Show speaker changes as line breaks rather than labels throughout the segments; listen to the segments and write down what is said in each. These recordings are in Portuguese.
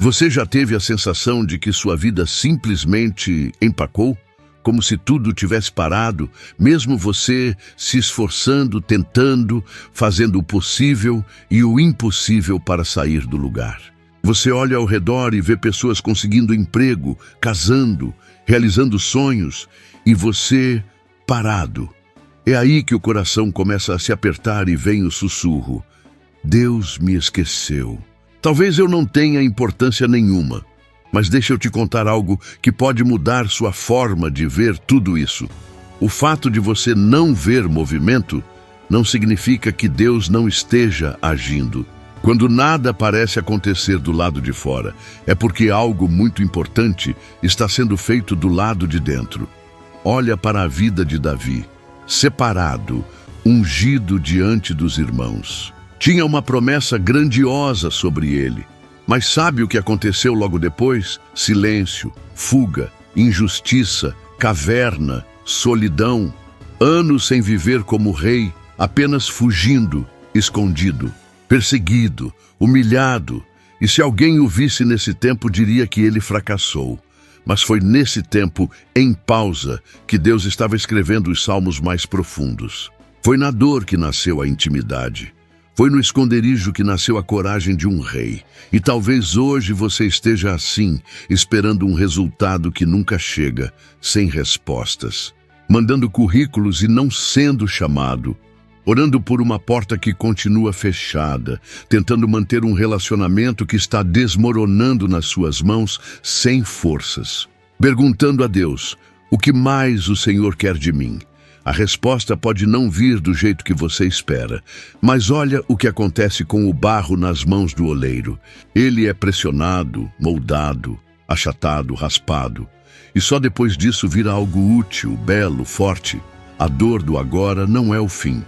Você já teve a sensação de que sua vida simplesmente empacou? Como se tudo tivesse parado, mesmo você se esforçando, tentando, fazendo o possível e o impossível para sair do lugar. Você olha ao redor e vê pessoas conseguindo emprego, casando, realizando sonhos, e você parado. É aí que o coração começa a se apertar e vem o sussurro: Deus me esqueceu. Talvez eu não tenha importância nenhuma, mas deixa eu te contar algo que pode mudar sua forma de ver tudo isso. O fato de você não ver movimento não significa que Deus não esteja agindo. Quando nada parece acontecer do lado de fora, é porque algo muito importante está sendo feito do lado de dentro. Olha para a vida de Davi, separado, ungido diante dos irmãos. Tinha uma promessa grandiosa sobre ele. Mas sabe o que aconteceu logo depois? Silêncio, fuga, injustiça, caverna, solidão. Anos sem viver como rei, apenas fugindo, escondido, perseguido, humilhado. E se alguém o visse nesse tempo, diria que ele fracassou. Mas foi nesse tempo, em pausa, que Deus estava escrevendo os salmos mais profundos. Foi na dor que nasceu a intimidade. Foi no esconderijo que nasceu a coragem de um rei. E talvez hoje você esteja assim, esperando um resultado que nunca chega, sem respostas. Mandando currículos e não sendo chamado. Orando por uma porta que continua fechada. Tentando manter um relacionamento que está desmoronando nas suas mãos, sem forças. Perguntando a Deus: o que mais o Senhor quer de mim? A resposta pode não vir do jeito que você espera, mas olha o que acontece com o barro nas mãos do oleiro. Ele é pressionado, moldado, achatado, raspado, e só depois disso vira algo útil, belo, forte. A dor do agora não é o fim,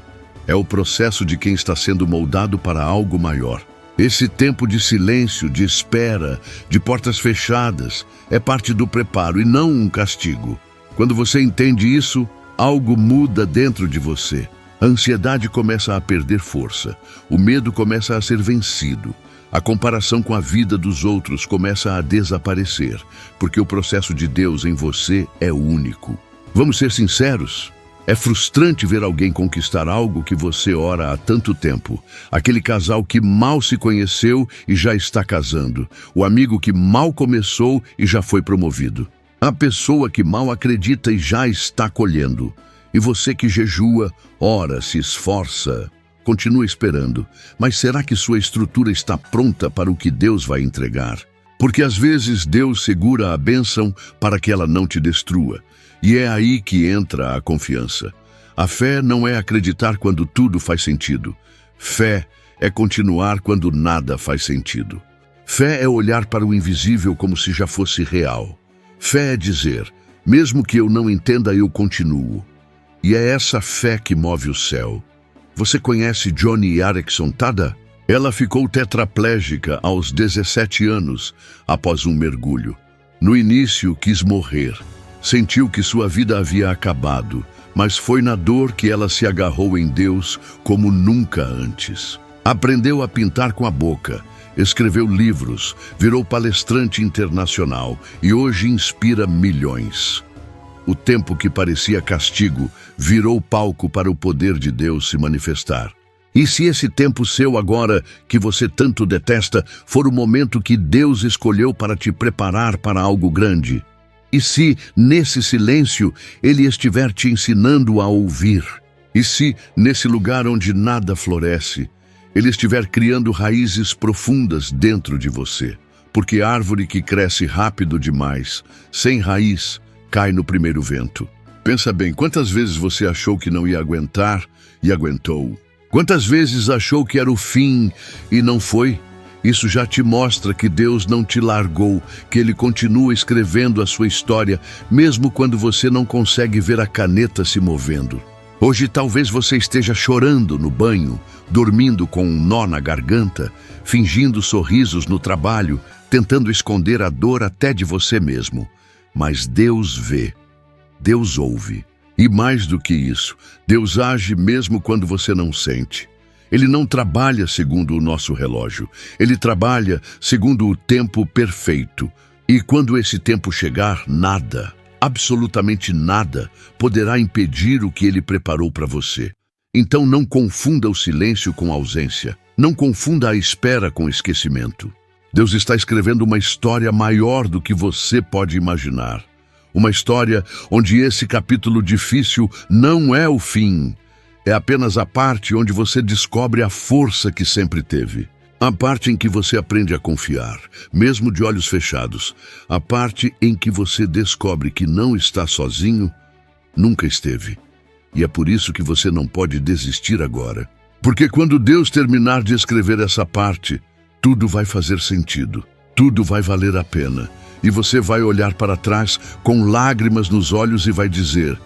é o processo de quem está sendo moldado para algo maior. Esse tempo de silêncio, de espera, de portas fechadas, é parte do preparo e não um castigo. Quando você entende isso, algo muda dentro de você. A ansiedade começa a perder força. O medo começa a ser vencido. A comparação com a vida dos outros começa a desaparecer, porque o processo de Deus em você é único. Vamos ser sinceros? É frustrante ver alguém conquistar algo que você ora há tanto tempo. Aquele casal que mal se conheceu e já está casando. O amigo que mal começou e já foi promovido. A pessoa que mal acredita e já está colhendo. E você que jejua, ora, se esforça, continua esperando. Mas será que sua estrutura está pronta para o que Deus vai entregar? Porque às vezes Deus segura a bênção para que ela não te destrua. E é aí que entra a confiança. A fé não é acreditar quando tudo faz sentido. Fé é continuar quando nada faz sentido. Fé é olhar para o invisível como se já fosse real. Fé é dizer: mesmo que eu não entenda, eu continuo. E é essa fé que move o céu. Você conhece Joni Eareckson Tada? Ela ficou tetraplégica aos 17 anos após um mergulho. No início quis morrer. Sentiu que sua vida havia acabado, mas foi na dor que ela se agarrou em Deus como nunca antes. Aprendeu a pintar com a boca. Escreveu livros, virou palestrante internacional e hoje inspira milhões. O tempo que parecia castigo virou palco para o poder de Deus se manifestar. E se esse tempo seu agora, que você tanto detesta, for o momento que Deus escolheu para te preparar para algo grande? E se, nesse silêncio, Ele estiver te ensinando a ouvir? E se, nesse lugar onde nada floresce, Ele estiver criando raízes profundas dentro de você? Porque árvore que cresce rápido demais, sem raiz, cai no primeiro vento. Pensa bem, quantas vezes você achou que não ia aguentar e aguentou? Quantas vezes achou que era o fim e não foi? Isso já te mostra que Deus não te largou, que Ele continua escrevendo a sua história, mesmo quando você não consegue ver a caneta se movendo. Hoje talvez você esteja chorando no banho, dormindo com um nó na garganta, fingindo sorrisos no trabalho, tentando esconder a dor até de você mesmo. Mas Deus vê, Deus ouve. E mais do que isso, Deus age mesmo quando você não sente. Ele não trabalha segundo o nosso relógio. Ele trabalha segundo o tempo perfeito. E quando esse tempo chegar, nada, absolutamente nada, poderá impedir o que Ele preparou para você. Então não confunda o silêncio com a ausência. Não confunda a espera com esquecimento. Deus está escrevendo uma história maior do que você pode imaginar. Uma história onde esse capítulo difícil não é o fim. É apenas a parte onde você descobre a força que sempre teve. A parte em que você aprende a confiar, mesmo de olhos fechados. A parte em que você descobre que não está sozinho, nunca esteve. E é por isso que você não pode desistir agora. Porque quando Deus terminar de escrever essa parte, tudo vai fazer sentido. Tudo vai valer a pena. E você vai olhar para trás com lágrimas nos olhos e vai dizer: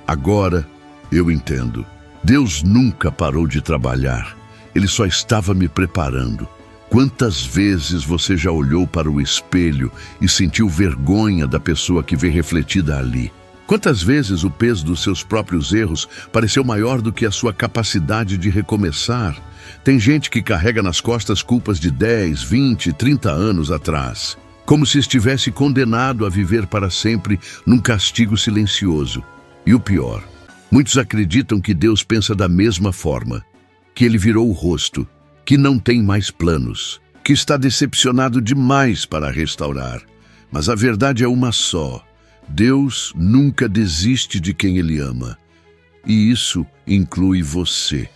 agora eu entendo. Deus nunca parou de trabalhar. Ele só estava me preparando. Quantas vezes você já olhou para o espelho e sentiu vergonha da pessoa que vê refletida ali? Quantas vezes o peso dos seus próprios erros pareceu maior do que a sua capacidade de recomeçar? Tem gente que carrega nas costas culpas de 10, 20, 30 anos atrás, como se estivesse condenado a viver para sempre num castigo silencioso. E o pior, muitos acreditam que Deus pensa da mesma forma, que Ele virou o rosto, que não tem mais planos, que está decepcionado demais para restaurar. Mas a verdade é uma só: Deus nunca desiste de quem Ele ama. E isso inclui você.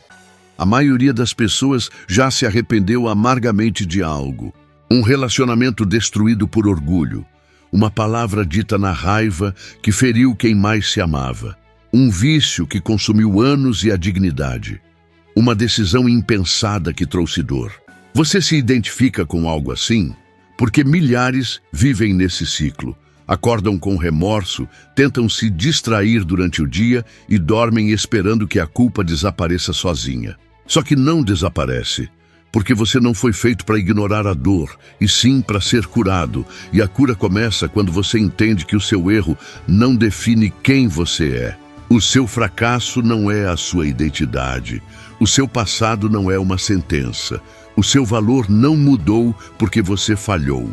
A maioria das pessoas já se arrependeu amargamente de algo. Um relacionamento destruído por orgulho. Uma palavra dita na raiva que feriu quem mais se amava. Um vício que consumiu anos e a dignidade. Uma decisão impensada que trouxe dor. Você se identifica com algo assim? Porque milhares vivem nesse ciclo. Acordam com remorso, tentam se distrair durante o dia e dormem esperando que a culpa desapareça sozinha. Só que não desaparece, porque você não foi feito para ignorar a dor, e sim para ser curado. E a cura começa quando você entende que o seu erro não define quem você é. O seu fracasso não é a sua identidade. O seu passado não é uma sentença. O seu valor não mudou porque você falhou.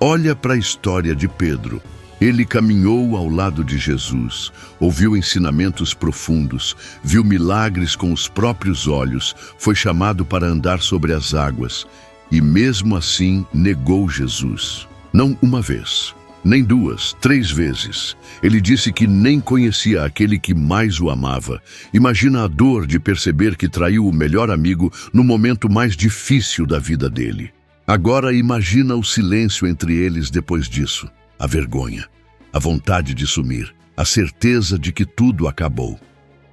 Olha para a história de Pedro. Ele caminhou ao lado de Jesus, ouviu ensinamentos profundos, viu milagres com os próprios olhos, foi chamado para andar sobre as águas e mesmo assim negou Jesus. Não uma vez, nem duas, 3 vezes. Ele disse que nem conhecia aquele que mais o amava. Imagina a dor de perceber que traiu o melhor amigo no momento mais difícil da vida dele. Agora imagina o silêncio entre eles depois disso. A vergonha, a vontade de sumir, a certeza de que tudo acabou.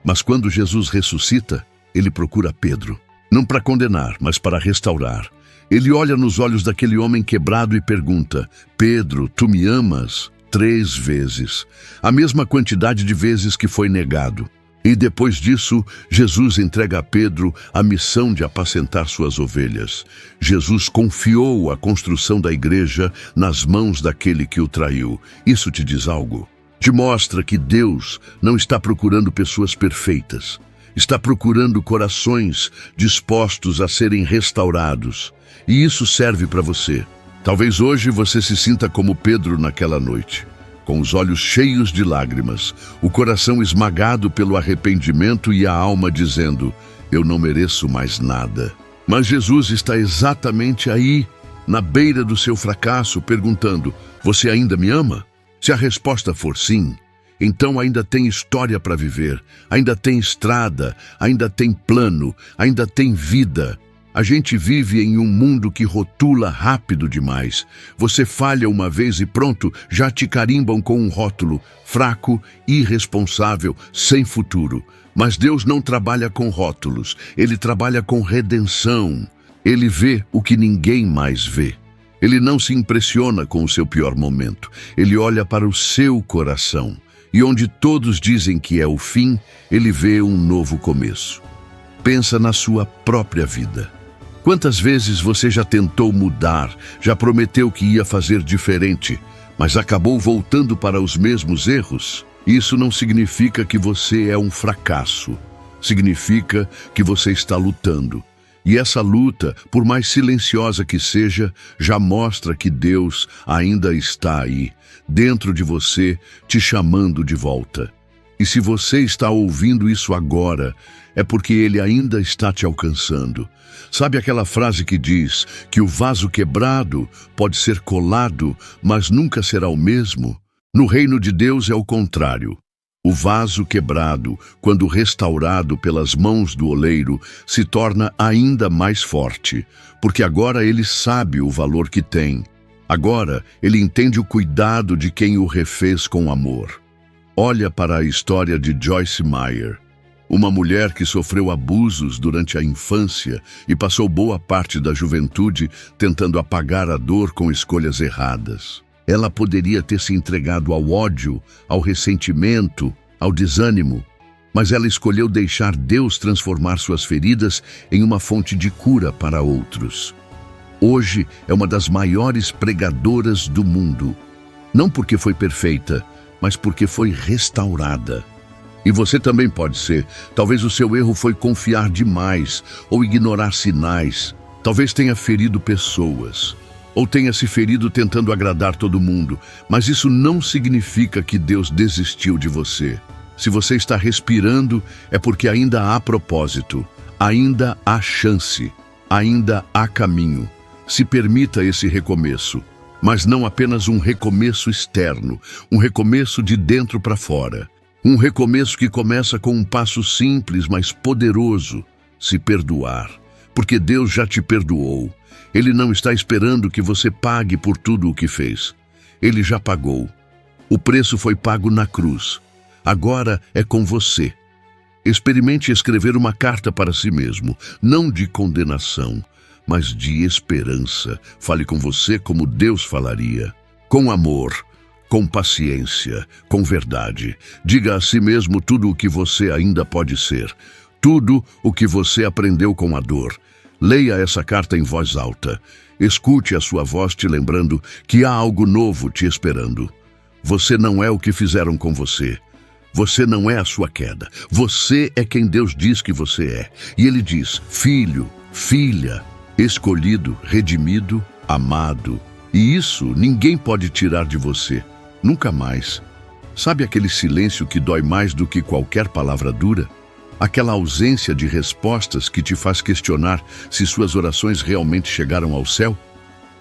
Mas quando Jesus ressuscita, ele procura Pedro, não para condenar, mas para restaurar. Ele olha nos olhos daquele homem quebrado e pergunta: Pedro, tu me amas? 3 vezes, a mesma quantidade de vezes que foi negado. E depois disso, Jesus entrega a Pedro a missão de apacentar suas ovelhas. Jesus confiou a construção da igreja nas mãos daquele que o traiu. Isso te diz algo? Te mostra que Deus não está procurando pessoas perfeitas. Está procurando corações dispostos a serem restaurados. E isso serve para você. Talvez hoje você se sinta como Pedro naquela noite, com os olhos cheios de lágrimas, o coração esmagado pelo arrependimento e a alma dizendo: eu não mereço mais nada. Mas Jesus está exatamente aí, na beira do seu fracasso, perguntando: você ainda me ama? Se a resposta for sim, então ainda tem história para viver, ainda tem estrada, ainda tem plano, ainda tem vida. A gente vive em um mundo que rotula rápido demais. Você falha uma vez e pronto, já te carimbam com um rótulo: fraco, irresponsável, sem futuro. Mas Deus não trabalha com rótulos, Ele trabalha com redenção. Ele vê o que ninguém mais vê. Ele não se impressiona com o seu pior momento. Ele olha para o seu coração. E onde todos dizem que é o fim, Ele vê um novo começo. Pensa na sua própria vida. Quantas vezes você já tentou mudar, já prometeu que ia fazer diferente, mas acabou voltando para os mesmos erros? Isso não significa que você é um fracasso. Significa que você está lutando. E essa luta, por mais silenciosa que seja, já mostra que Deus ainda está aí, dentro de você, te chamando de volta. E se você está ouvindo isso agora, é porque Ele ainda está te alcançando. Sabe aquela frase que diz que o vaso quebrado pode ser colado, mas nunca será o mesmo? No reino de Deus é o contrário. O vaso quebrado, quando restaurado pelas mãos do oleiro, se torna ainda mais forte, porque agora ele sabe o valor que tem. Agora ele entende o cuidado de quem o refez com amor. Olha para a história de Joyce Meyer, uma mulher que sofreu abusos durante a infância e passou boa parte da juventude tentando apagar a dor com escolhas erradas. Ela poderia ter se entregado ao ódio, ao ressentimento, ao desânimo, mas ela escolheu deixar Deus transformar suas feridas em uma fonte de cura para outros. Hoje é uma das maiores pregadoras do mundo, não porque foi perfeita, mas porque foi restaurada. E você também pode ser. Talvez o seu erro foi confiar demais ou ignorar sinais. Talvez tenha ferido pessoas. Ou tenha se ferido tentando agradar todo mundo, mas isso não significa que Deus desistiu de você. Se você está respirando, é porque ainda há propósito, ainda há chance, ainda há caminho. Se permita esse recomeço, mas não apenas um recomeço externo, um recomeço de dentro para fora. Um recomeço que começa com um passo simples, mas poderoso: se perdoar, porque Deus já te perdoou. Ele não está esperando que você pague por tudo o que fez. Ele já pagou. O preço foi pago na cruz. Agora é com você. Experimente escrever uma carta para si mesmo, não de condenação, mas de esperança. Fale com você como Deus falaria. Com amor, com paciência, com verdade. Diga a si mesmo tudo o que você ainda pode ser. Tudo o que você aprendeu com a dor. Leia essa carta em voz alta. Escute a sua voz te lembrando que há algo novo te esperando. Você não é o que fizeram com você. Você não é a sua queda. Você é quem Deus diz que você é. E Ele diz: filho, filha, escolhido, redimido, amado. E isso ninguém pode tirar de você. Nunca mais. Sabe aquele silêncio que dói mais do que qualquer palavra dura? Aquela ausência de respostas que te faz questionar se suas orações realmente chegaram ao céu?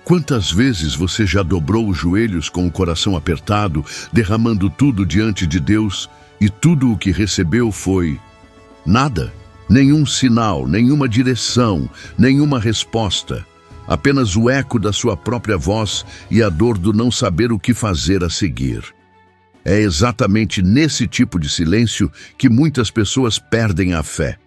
Quantas vezes você já dobrou os joelhos com o coração apertado, derramando tudo diante de Deus, e tudo o que recebeu foi nada? Nenhum sinal, nenhuma direção, nenhuma resposta. Apenas o eco da sua própria voz e a dor do não saber o que fazer a seguir. É exatamente nesse tipo de silêncio que muitas pessoas perdem a fé.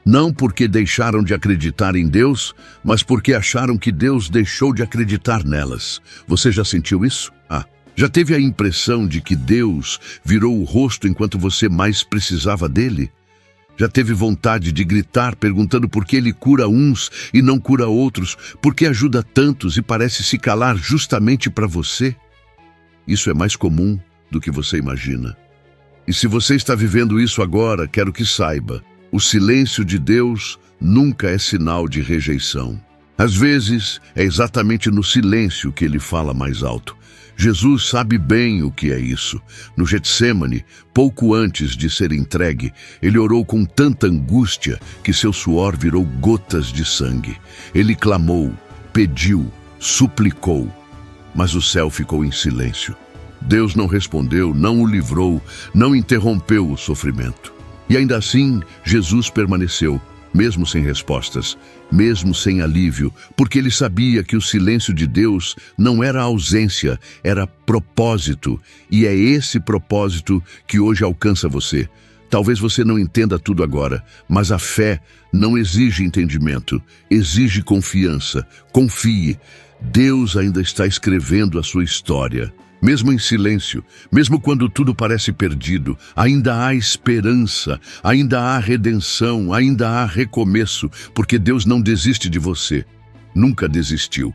Não porque deixaram de acreditar em Deus, mas porque acharam que Deus deixou de acreditar nelas. Você já sentiu isso? Já teve a impressão de que Deus virou o rosto enquanto você mais precisava dele? Já teve vontade de gritar perguntando por que ele cura uns e não cura outros, por que ajuda tantos e parece se calar justamente para você? Isso é mais comum do que você imagina. E se você está vivendo isso agora, quero que saiba: o silêncio de Deus nunca é sinal de rejeição. Às vezes, é exatamente no silêncio que ele fala mais alto. Jesus sabe bem o que é isso. No Getsêmani, pouco antes de ser entregue, ele orou com tanta angústia que seu suor virou gotas de sangue. Ele clamou, pediu, suplicou, mas o céu ficou em silêncio. Deus não respondeu, não o livrou, não interrompeu o sofrimento. E ainda assim, Jesus permaneceu, mesmo sem respostas, mesmo sem alívio, porque ele sabia que o silêncio de Deus não era ausência, era propósito. E é esse propósito que hoje alcança você. Talvez você não entenda tudo agora, mas a fé não exige entendimento, exige confiança. Confie, Deus ainda está escrevendo a sua história. Mesmo em silêncio, mesmo quando tudo parece perdido, ainda há esperança, ainda há redenção, ainda há recomeço, porque Deus não desiste de você. Nunca desistiu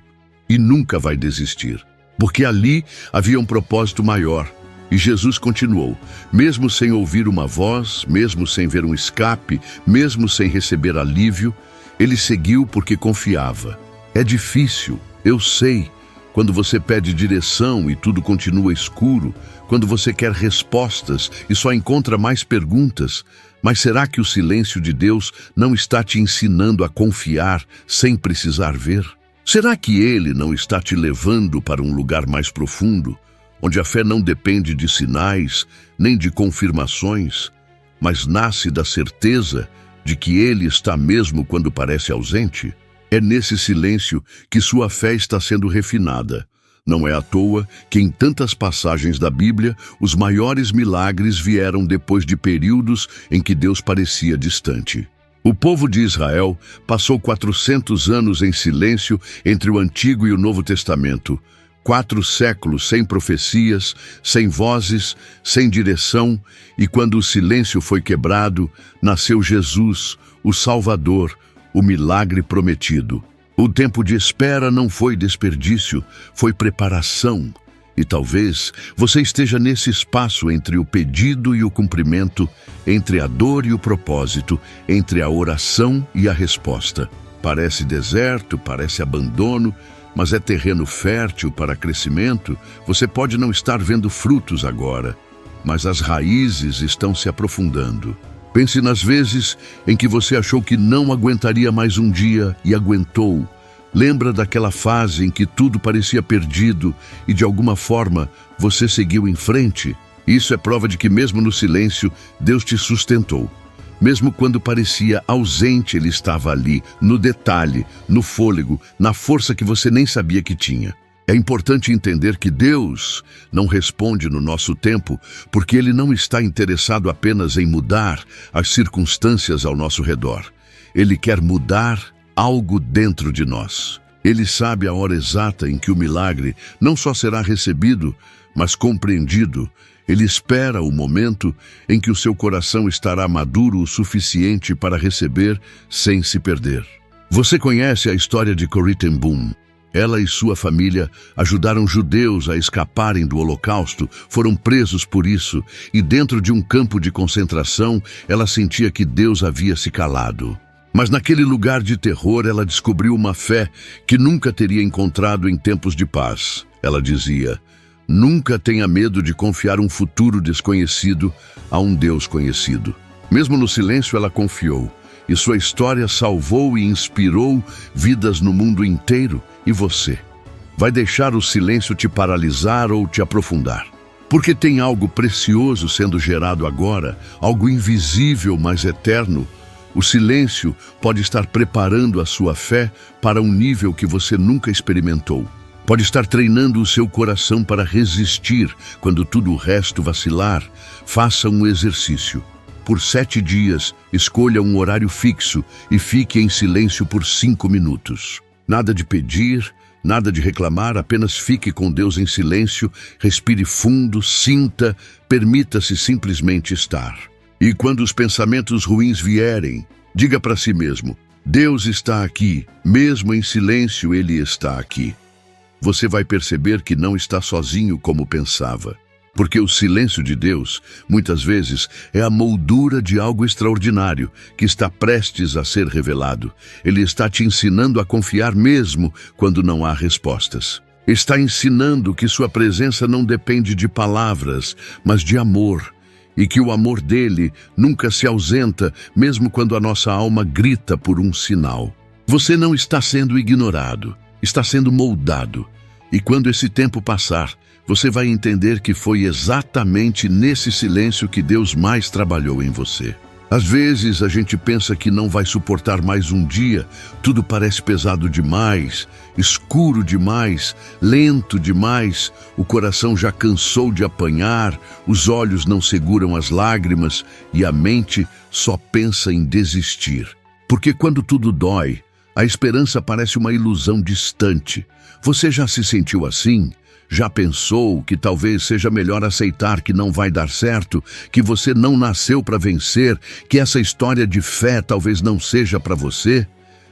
e nunca vai desistir, porque ali havia um propósito maior. E Jesus continuou: mesmo sem ouvir uma voz, mesmo sem ver um escape, mesmo sem receber alívio, ele seguiu porque confiava. É difícil, eu sei, quando você pede direção e tudo continua escuro, quando você quer respostas e só encontra mais perguntas. Mas será que o silêncio de Deus não está te ensinando a confiar sem precisar ver? Será que Ele não está te levando para um lugar mais profundo, onde a fé não depende de sinais, nem de confirmações, mas nasce da certeza de que Ele está mesmo quando parece ausente? É nesse silêncio que sua fé está sendo refinada. Não é à toa que em tantas passagens da Bíblia, os maiores milagres vieram depois de períodos em que Deus parecia distante. O povo de Israel passou 400 anos em silêncio entre o Antigo e o Novo Testamento. 4 séculos sem profecias, sem vozes, sem direção, e quando o silêncio foi quebrado, nasceu Jesus, o Salvador, o milagre prometido. O tempo de espera não foi desperdício, foi preparação. E talvez você esteja nesse espaço entre o pedido e o cumprimento, entre a dor e o propósito, entre a oração e a resposta. Parece deserto, parece abandono, mas é terreno fértil para crescimento. Você pode não estar vendo frutos agora, mas as raízes estão se aprofundando. Pense nas vezes em que você achou que não aguentaria mais um dia e aguentou. Lembra daquela fase em que tudo parecia perdido e de alguma forma você seguiu em frente? Isso é prova de que mesmo no silêncio, Deus te sustentou. Mesmo quando parecia ausente, Ele estava ali, no detalhe, no fôlego, na força que você nem sabia que tinha. É importante entender que Deus não responde no nosso tempo, porque Ele não está interessado apenas em mudar as circunstâncias ao nosso redor. Ele quer mudar algo dentro de nós. Ele sabe a hora exata em que o milagre não só será recebido, mas compreendido. Ele espera o momento em que o seu coração estará maduro o suficiente para receber sem se perder. Você conhece a história de Corrie ten Boom. Ela e sua família ajudaram judeus a escaparem do Holocausto, foram presos por isso, e dentro de um campo de concentração, ela sentia que Deus havia se calado. Mas naquele lugar de terror, ela descobriu uma fé que nunca teria encontrado em tempos de paz. Ela dizia: nunca tenha medo de confiar um futuro desconhecido a um Deus conhecido. Mesmo no silêncio, ela confiou. E sua história salvou e inspirou vidas no mundo inteiro. E você? Vai deixar o silêncio te paralisar ou te aprofundar? Porque tem algo precioso sendo gerado agora, algo invisível, mas eterno. O silêncio pode estar preparando a sua fé para um nível que você nunca experimentou. Pode estar treinando o seu coração para resistir quando tudo o resto vacilar. Faça um exercício. Por 7 dias, escolha um horário fixo e fique em silêncio por 5 minutos. Nada de pedir, nada de reclamar, apenas fique com Deus em silêncio, respire fundo, sinta, permita-se simplesmente estar. E quando os pensamentos ruins vierem, diga para si mesmo: Deus está aqui, mesmo em silêncio Ele está aqui. Você vai perceber que não está sozinho como pensava. Porque o silêncio de Deus, muitas vezes, é a moldura de algo extraordinário que está prestes a ser revelado. Ele está te ensinando a confiar mesmo quando não há respostas. Está ensinando que sua presença não depende de palavras, mas de amor. E que o amor dele nunca se ausenta, mesmo quando a nossa alma grita por um sinal. Você não está sendo ignorado, está sendo moldado. E quando esse tempo passar, você vai entender que foi exatamente nesse silêncio que Deus mais trabalhou em você. Às vezes a gente pensa que não vai suportar mais um dia, tudo parece pesado demais, escuro demais, lento demais, o coração já cansou de apanhar, os olhos não seguram as lágrimas e a mente só pensa em desistir. Porque quando tudo dói, a esperança parece uma ilusão distante. Você já se sentiu assim? Já pensou que talvez seja melhor aceitar que não vai dar certo, que você não nasceu para vencer, que essa história de fé talvez não seja para você?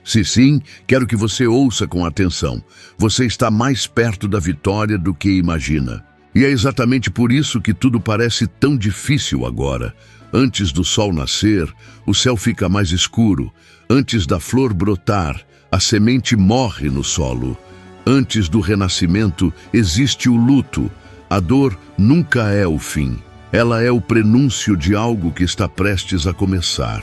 Se sim, quero que você ouça com atenção. Você está mais perto da vitória do que imagina. E é exatamente por isso que tudo parece tão difícil agora. Antes do sol nascer, o céu fica mais escuro. Antes da flor brotar, a semente morre no solo. Antes do renascimento, existe o luto. A dor nunca é o fim. Ela é o prenúncio de algo que está prestes a começar.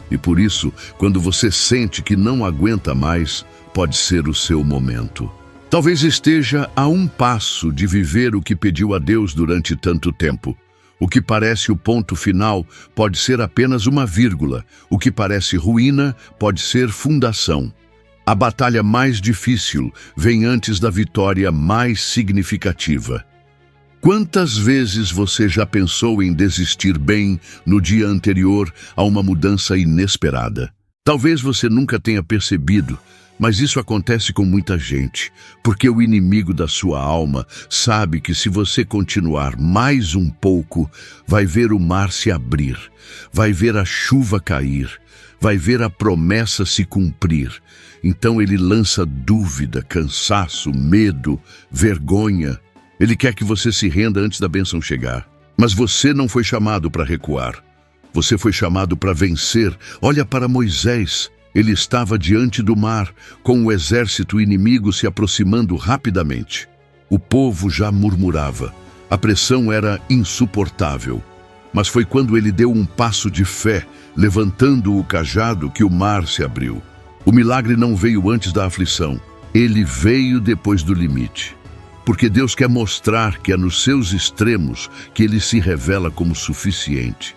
E por isso, quando você sente que não aguenta mais, pode ser o seu momento. Talvez esteja a um passo de viver o que pediu a Deus durante tanto tempo. O que parece o ponto final pode ser apenas uma vírgula. O que parece ruína pode ser fundação. A batalha mais difícil vem antes da vitória mais significativa. Quantas vezes você já pensou em desistir bem no dia anterior a uma mudança inesperada? Talvez você nunca tenha percebido, mas isso acontece com muita gente, porque o inimigo da sua alma sabe que se você continuar mais um pouco, vai ver o mar se abrir, vai ver a chuva cair, vai ver a promessa se cumprir. Então ele lança dúvida, cansaço, medo, vergonha. Ele quer que você se renda antes da bênção chegar. Mas você não foi chamado para recuar. Você foi chamado para vencer. Olha para Moisés. Ele estava diante do mar, com o exército inimigo se aproximando rapidamente. O povo já murmurava. A pressão era insuportável. Mas foi quando ele deu um passo de fé, levantando o cajado, que o mar se abriu. O milagre não veio antes da aflição. Ele veio depois do limite. Porque Deus quer mostrar que é nos seus extremos que Ele se revela como suficiente.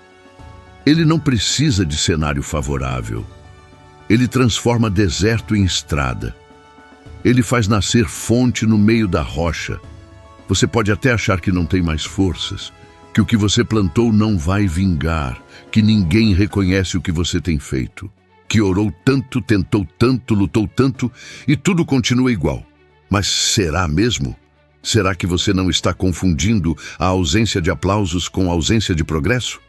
Ele não precisa de cenário favorável. Ele transforma deserto em estrada. Ele faz nascer fonte no meio da rocha. Você pode até achar que não tem mais forças, que o que você plantou não vai vingar, que ninguém reconhece o que você tem feito, que orou tanto, tentou tanto, lutou tanto e tudo continua igual. Mas será mesmo? Será que você não está confundindo a ausência de aplausos com a ausência de progresso?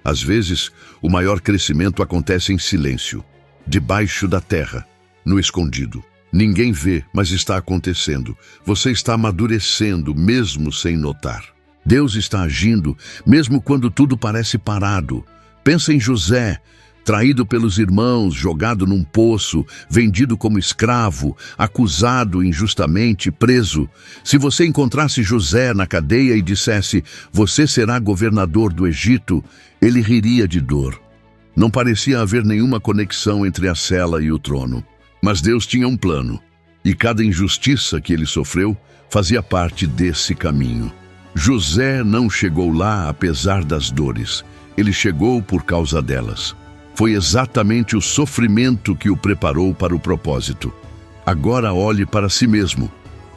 Às vezes, o maior crescimento acontece em silêncio, debaixo da terra, no escondido. Ninguém vê, mas está acontecendo. Você está amadurecendo, mesmo sem notar. Deus está agindo, mesmo quando tudo parece parado. Pensa em José, traído pelos irmãos, jogado num poço, vendido como escravo, acusado injustamente, preso. Se você encontrasse José na cadeia e dissesse, você será governador do Egito, ele riria de dor. Não parecia haver nenhuma conexão entre a cela e o trono. Mas Deus tinha um plano, e cada injustiça que ele sofreu fazia parte desse caminho. José não chegou lá apesar das dores, ele chegou por causa delas. Foi exatamente o sofrimento que o preparou para o propósito. Agora olhe para si mesmo.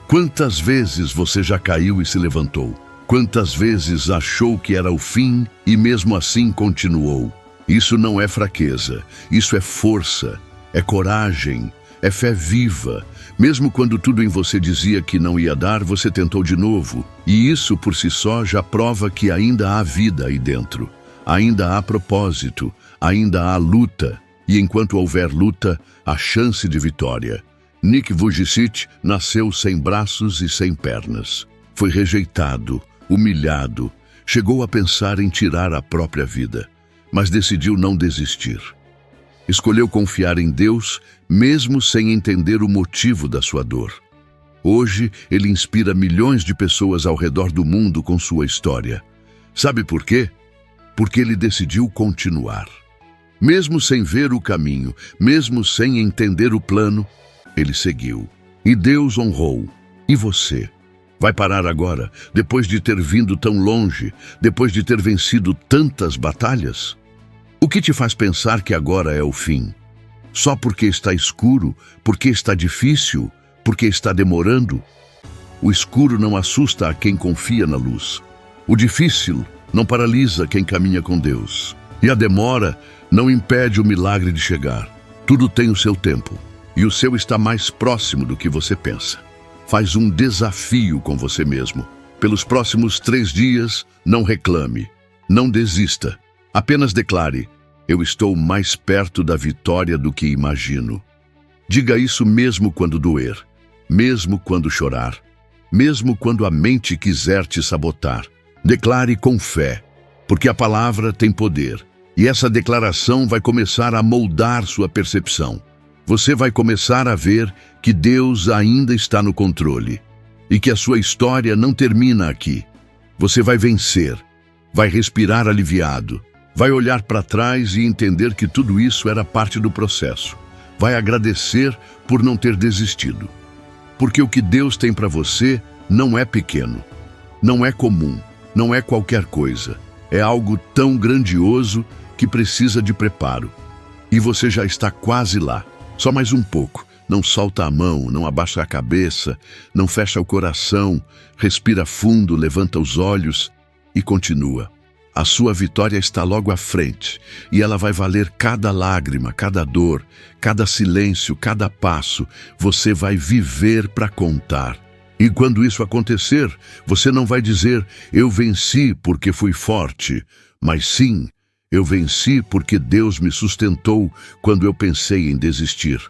Quantas vezes você já caiu e se levantou? Quantas vezes achou que era o fim e mesmo assim continuou? Isso não é fraqueza, isso é força, é coragem, é fé viva. Mesmo quando tudo em você dizia que não ia dar, você tentou de novo. E isso por si só já prova que ainda há vida aí dentro. Ainda há propósito, ainda há luta, e enquanto houver luta, há chance de vitória. Nick Vujicic nasceu sem braços e sem pernas. Foi rejeitado, humilhado, chegou a pensar em tirar a própria vida, mas decidiu não desistir. Escolheu confiar em Deus, mesmo sem entender o motivo da sua dor. Hoje, ele inspira milhões de pessoas ao redor do mundo com sua história. Sabe por quê? Porque ele decidiu continuar. Mesmo sem ver o caminho, mesmo sem entender o plano, ele seguiu. E Deus honrou. E você? Vai parar agora, depois de ter vindo tão longe, depois de ter vencido tantas batalhas? O que te faz pensar que agora é o fim? Só porque está escuro, porque está difícil, porque está demorando? O escuro não assusta a quem confia na luz. O difícil não paralisa quem caminha com Deus. E a demora não impede o milagre de chegar. Tudo tem o seu tempo, e o seu está mais próximo do que você pensa. Faz um desafio com você mesmo. Pelos próximos 3 dias, não reclame, não desista. Apenas declare, eu estou mais perto da vitória do que imagino. Diga isso mesmo quando doer, mesmo quando chorar, mesmo quando a mente quiser te sabotar. Declare com fé, porque a palavra tem poder, e essa declaração vai começar a moldar sua percepção. Você vai começar a ver que Deus ainda está no controle e que a sua história não termina aqui. Você vai vencer, vai respirar aliviado, vai olhar para trás e entender que tudo isso era parte do processo. Vai agradecer por não ter desistido. Porque o que Deus tem para você não é pequeno, não é comum, não é qualquer coisa. É algo tão grandioso que precisa de preparo. E você já está quase lá. Só mais um pouco. Não solta a mão, não abaixa a cabeça, não fecha o coração, respira fundo, levanta os olhos e continua. A sua vitória está logo à frente e ela vai valer cada lágrima, cada dor, cada silêncio, cada passo. Você vai viver para contar. E quando isso acontecer, você não vai dizer, eu venci porque fui forte, mas sim, eu venci porque Deus me sustentou quando eu pensei em desistir.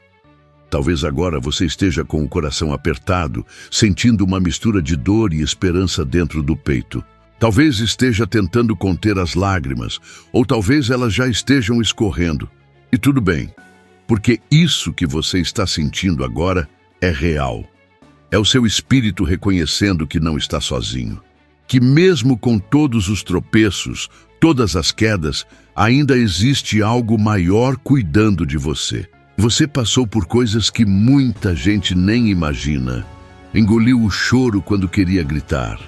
Talvez agora você esteja com o coração apertado, sentindo uma mistura de dor e esperança dentro do peito. Talvez esteja tentando conter as lágrimas, ou talvez elas já estejam escorrendo. E tudo bem, porque isso que você está sentindo agora é real. É o seu espírito reconhecendo que não está sozinho. Que mesmo com todos os tropeços, todas as quedas, ainda existe algo maior cuidando de você. Você passou por coisas que muita gente nem imagina. Engoliu o choro quando queria gritar.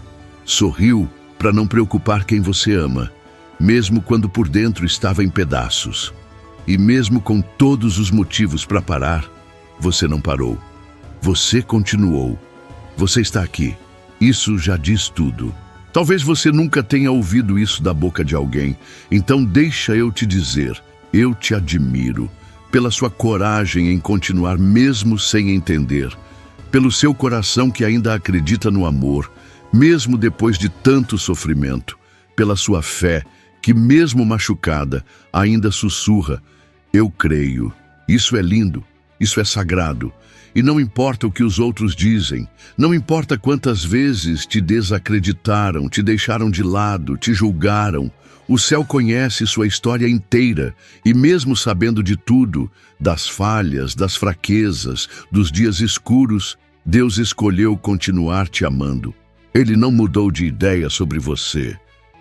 Sorriu para não preocupar quem você ama, mesmo quando por dentro estava em pedaços. E mesmo com todos os motivos para parar, você não parou. Você continuou. Você está aqui. Isso já diz tudo. Talvez você nunca tenha ouvido isso da boca de alguém. Então deixa eu te dizer, eu te admiro pela sua coragem em continuar mesmo sem entender, pelo seu coração que ainda acredita no amor, mesmo depois de tanto sofrimento, pela sua fé que mesmo machucada ainda sussurra, eu creio. Isso é lindo, isso é sagrado. E não importa o que os outros dizem, não importa quantas vezes te desacreditaram, te deixaram de lado, te julgaram, o céu conhece sua história inteira e mesmo sabendo de tudo, das falhas, das fraquezas, dos dias escuros, Deus escolheu continuar te amando. Ele não mudou de ideia sobre você.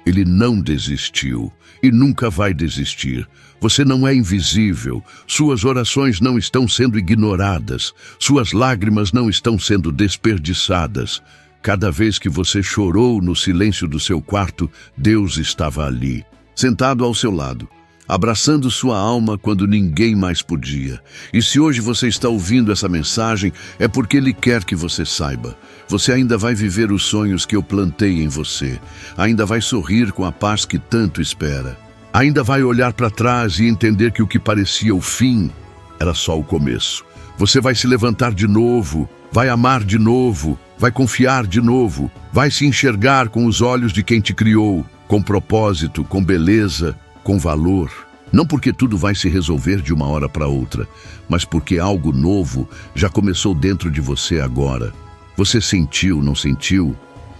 Ele não desistiu e nunca vai desistir. Você não é invisível, suas orações não estão sendo ignoradas, suas lágrimas não estão sendo desperdiçadas. Cada vez que você chorou no silêncio do seu quarto, Deus estava ali, sentado ao seu lado, abraçando sua alma quando ninguém mais podia. E se hoje você está ouvindo essa mensagem, é porque Ele quer que você saiba. Você ainda vai viver os sonhos que eu plantei em você. Ainda vai sorrir com a paz que tanto espera. Ainda vai olhar para trás e entender que o que parecia o fim era só o começo. Você vai se levantar de novo, vai amar de novo, vai confiar de novo, vai se enxergar com os olhos de quem te criou, com propósito, com beleza, com valor. Não porque tudo vai se resolver de uma hora para outra, mas porque algo novo já começou dentro de você agora. Você sentiu, não sentiu?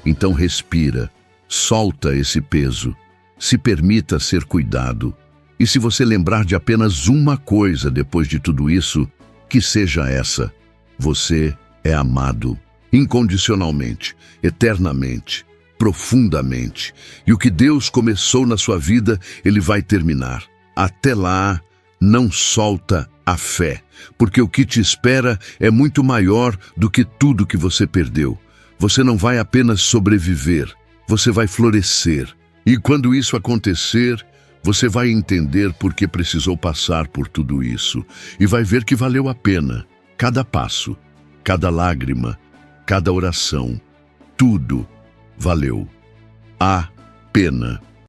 Então respira, solta esse peso, se permita ser cuidado. E se você lembrar de apenas uma coisa depois de tudo isso, que seja essa: você é amado, incondicionalmente, eternamente, profundamente. E o que Deus começou na sua vida, Ele vai terminar. Até lá, não solta a fé, porque o que te espera é muito maior do que tudo que você perdeu. Você não vai apenas sobreviver, você vai florescer. E quando isso acontecer, você vai entender por que precisou passar por tudo isso e vai ver que valeu a pena. Cada passo, cada lágrima, cada oração, tudo valeu a pena.